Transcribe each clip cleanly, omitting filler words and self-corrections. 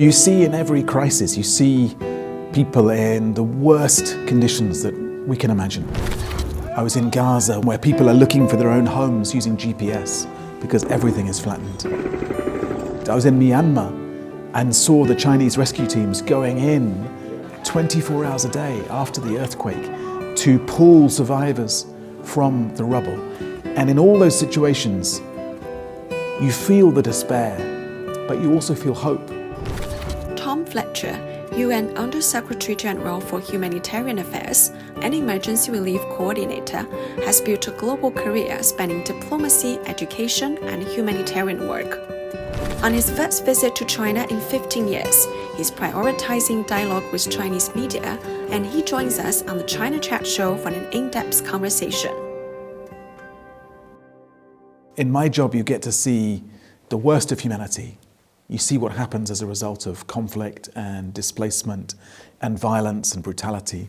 You see in every crisis, you see people in the worst conditions that we can imagine. I was in Gaza, where people are looking for their own homes using GPS because everything is flattened. I was in Myanmar and saw the Chinese rescue teams going in 24 hours a day after the earthquake to pull survivors from the rubble. And in all those situations, you feel the despair, but you also feel hope. Tom Fletcher, UN Under-Secretary General for Humanitarian Affairs and Emergency Relief Coordinator, has built a global career spanning diplomacy, education, and humanitarian work. On his first visit to China in 15 years, he's prioritizing dialogue with Chinese media, and he joins us on the China Chat Show for an in-depth conversation. In my job, you get to see the worst of humanity. You see what happens as a result of conflict and displacement and violence and brutality.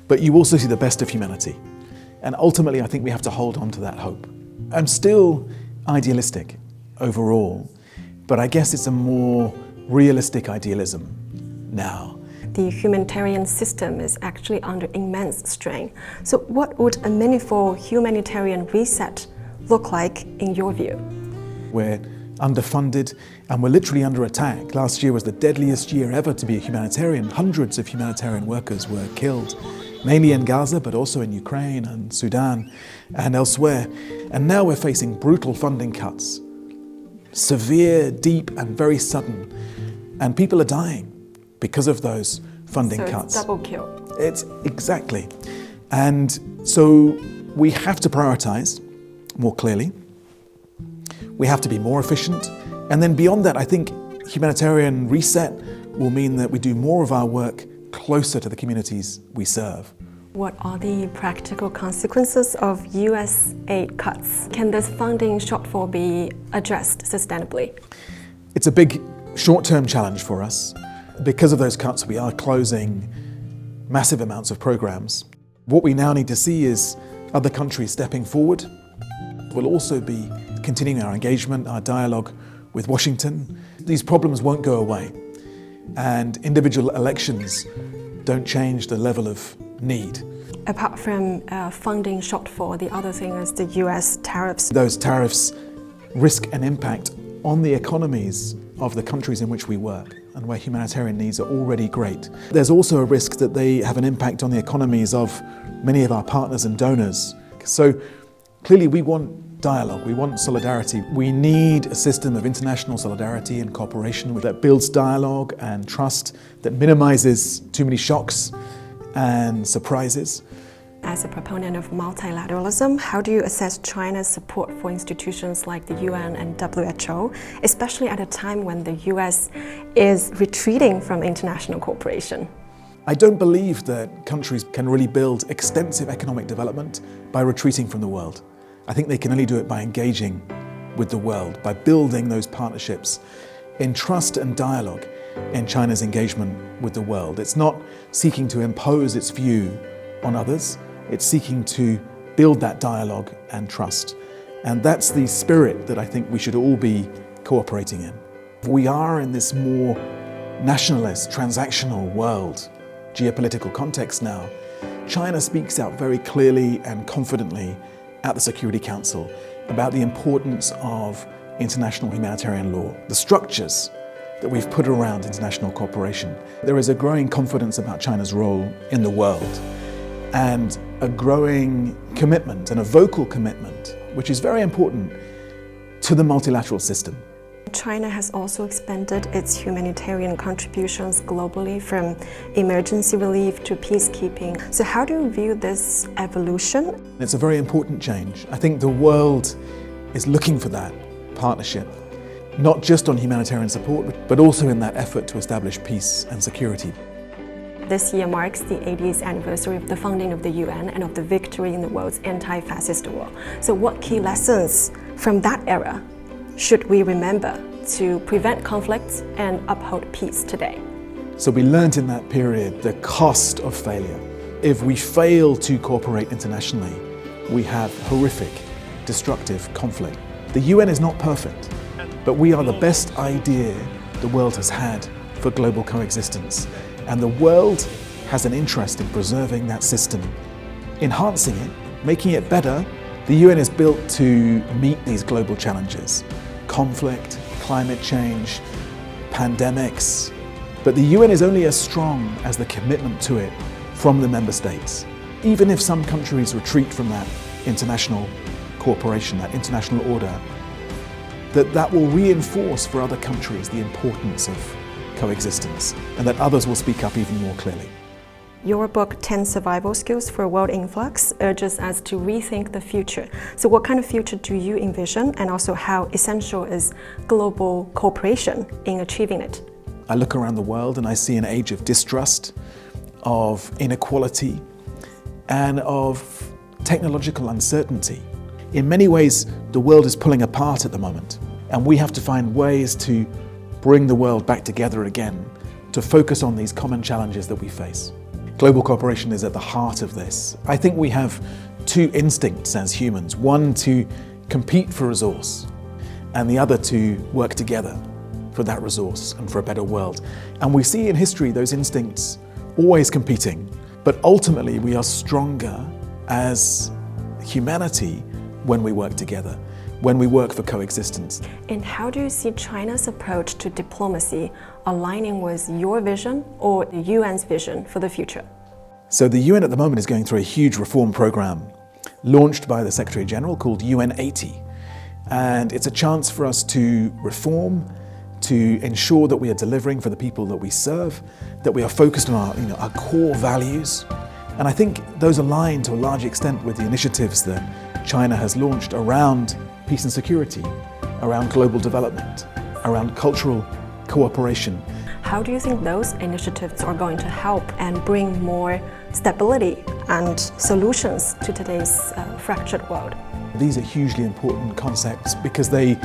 But you also see the best of humanity. And ultimately, I think we have to hold on to that hope. I'm still idealistic overall, but I guess it's a more realistic idealism now. The humanitarian system is actually under immense strain. So what would a meaningful humanitarian reset look like in your view? We're underfunded and we're literally under attack. Last year was the deadliest year ever to be a humanitarian. Hundreds of humanitarian workers were killed, mainly in Gaza, but also in Ukraine and Sudan and elsewhere. And now we're facing brutal funding cuts, severe, deep, and very sudden. And people are dying because of those funding cuts. So it's double kill. It's exactly. And so we have to prioritize more clearly. We have to be more efficient. And then beyond that, I think humanitarian reset will mean that we do more of our work closer to the communities we serve. What are the practical consequences of US aid cuts? Can this funding shortfall be addressed sustainably? It's a big short-term challenge for us. Because of those cuts, we are closing massive amounts of programs. What we now need to see is other countries stepping forward. We'll also be continuing our engagement, our dialogue with Washington. These problems won't go away, and individual elections don't change the level of need. Apart from funding shortfall, the other thing is the US tariffs. Those tariffs risk an impact on the economies of the countries in which we work and where humanitarian needs are already great. There's also a risk that they have an impact on the economies of many of our partners and donors. So clearly we want dialogue, we want solidarity. We need a system of international solidarity and cooperation that builds dialogue and trust, that minimizes too many shocks and surprises. As a proponent of multilateralism, how do you assess China's support for institutions like the UN and WHO, especially at a time when the US is retreating from international cooperation? I don't believe that countries can really build extensive economic development by retreating from the world. I think they can only do it by engaging with the world, by building those partnerships in trust and dialogue in China's engagement with the world. It's not seeking to impose its view on others, it's seeking to build that dialogue and trust. And that's the spirit that I think we should all be cooperating in. We are in this more nationalist, transactional world, geopolitical context now. China speaks out very clearly and confidently at the Security Council about the importance of international humanitarian law, the structures that we've put around international cooperation. There is a growing confidence about China's role in the world and a growing commitment and a vocal commitment, which is very important, to the multilateral system. China has also expanded its humanitarian contributions globally from emergency relief to peacekeeping. So how do you view this evolution? It's a very important change. I think the world is looking for that partnership, not just on humanitarian support, but also in that effort to establish peace and security. This year marks the 80th anniversary of the founding of the UN and of the victory in the world's anti-fascist war. So what key lessons from that era should we remember to prevent conflicts and uphold peace today? So we learned in that period the cost of failure. If we fail to cooperate internationally, we have horrific, destructive conflict. The UN is not perfect, but we are the best idea the world has had for global coexistence. And the world has an interest in preserving that system, enhancing it, making it better. The UN is built to meet these global challenges: conflict, climate change, pandemics. But the UN is only as strong as the commitment to it from the member states. Even if some countries retreat from that international cooperation, that international order, that will reinforce for other countries the importance of coexistence, and that others will speak up even more clearly. Your book, 10 Survival Skills for a World Influx, urges us to rethink the future. So what kind of future do you envision, and also how essential is global cooperation in achieving it? I look around the world and I see an age of distrust, of inequality, and of technological uncertainty. In many ways, the world is pulling apart at the moment, and we have to find ways to bring the world back together again, to focus on these common challenges that we face. Global cooperation is at the heart of this. I think we have two instincts as humans: one to compete for resource, and the other to work together for that resource and for a better world. And we see in history those instincts always competing, but ultimately we are stronger as humanity when we work together, when we work for coexistence. And how do you see China's approach to diplomacy aligning with your vision or the UN's vision for the future? So the UN at the moment is going through a huge reform program launched by the Secretary General called UN 80. And it's a chance for us to reform, to ensure that we are delivering for the people that we serve, that we are focused on our core values. And I think those align to a large extent with the initiatives that China has launched around peace and security, around global development, around cultural cooperation. How do you think those initiatives are going to help and bring more stability and solutions to today's fractured world? These are hugely important concepts because they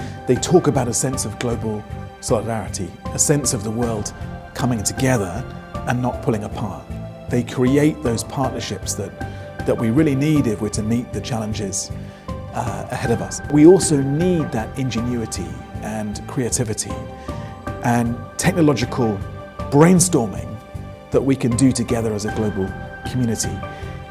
talk about a sense of global solidarity, a sense of the world coming together and not pulling apart. They create those partnerships that we really need if we're to meet the challenges ahead of us. We also need that ingenuity and creativity and technological brainstorming that we can do together as a global community.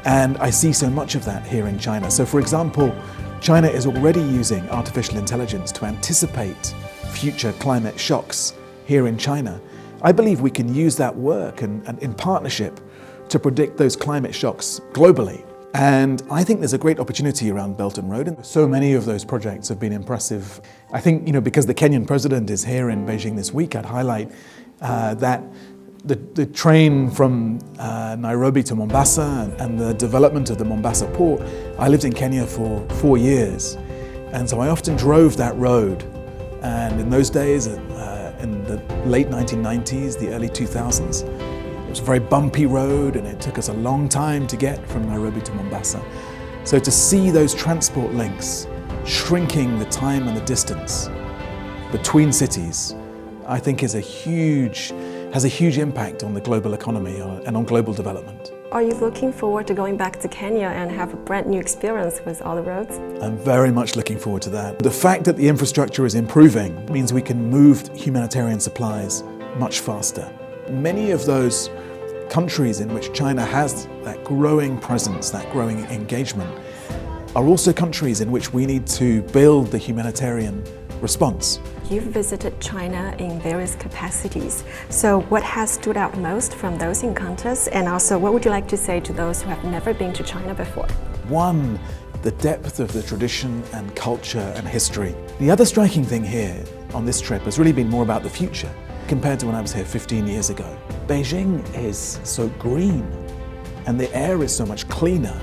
And I see so much of that here in China. So for example, China is already using artificial intelligence to anticipate future climate shocks here in China. I believe we can use that work and in partnership to predict those climate shocks globally. And I think there's a great opportunity around Belt and Road, and so many of those projects have been impressive. I think, because the Kenyan president is here in Beijing this week, I'd highlight that the train from Nairobi to Mombasa and the development of the Mombasa port. I lived in Kenya for 4 years, and so I often drove that road. And in those days, in the late 1990s, the early 2000s, it was a very bumpy road, and it took us a long time to get from Nairobi to Mombasa. So to see those transport links shrinking the time and the distance between cities, I think has a huge impact on the global economy and on global development. Are you looking forward to going back to Kenya and have a brand new experience with all the roads? I'm very much looking forward to that. The fact that the infrastructure is improving means we can move humanitarian supplies much faster. Many of those countries in which China has that growing presence, that growing engagement, are also countries in which we need to build the humanitarian response. You've visited China in various capacities. So what has stood out most from those encounters? And also, what would you like to say to those who have never been to China before? One, the depth of the tradition and culture and history. The other striking thing here on this trip has really been more about the future compared to when I was here 15 years ago. Beijing is so green and the air is so much cleaner,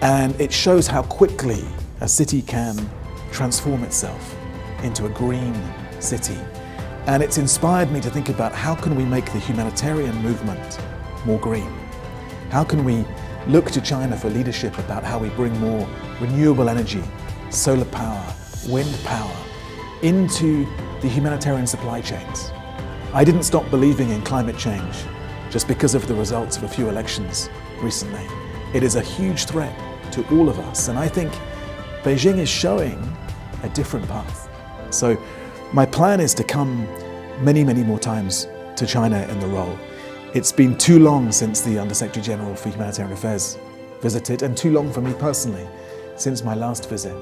and it shows how quickly a city can transform itself into a green city. And it's inspired me to think about how can we make the humanitarian movement more green? How can we look to China for leadership about how we bring more renewable energy, solar power, wind power into the humanitarian supply chains? I didn't stop believing in climate change just because of the results of a few elections recently. It is a huge threat to all of us, and I think Beijing is showing a different path. So my plan is to come many, many more times to to China in the role. It's been too long since the Undersecretary General for Humanitarian Affairs visited, and too long for me personally since my last visit.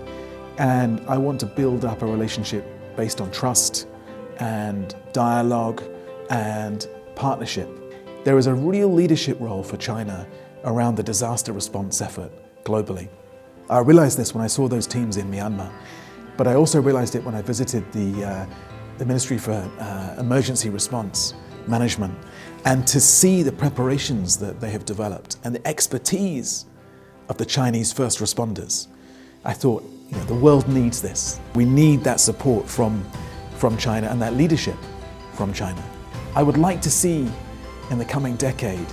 And I want to build up a relationship based on trust and dialogue and partnership. There is a real leadership role for China around the disaster response effort globally. I realized this when I saw those teams in Myanmar, but I also realized it when I visited the Ministry for Emergency Response Management, and to see the preparations that they have developed and the expertise of the Chinese first responders. I thought, the world needs this. We need that support from China and that leadership from China. I would like to see in the coming decade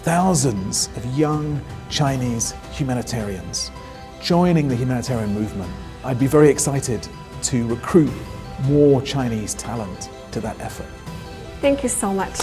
thousands of young Chinese humanitarians joining the humanitarian movement. I'd be very excited to recruit more Chinese talent to that effort. Thank you so much.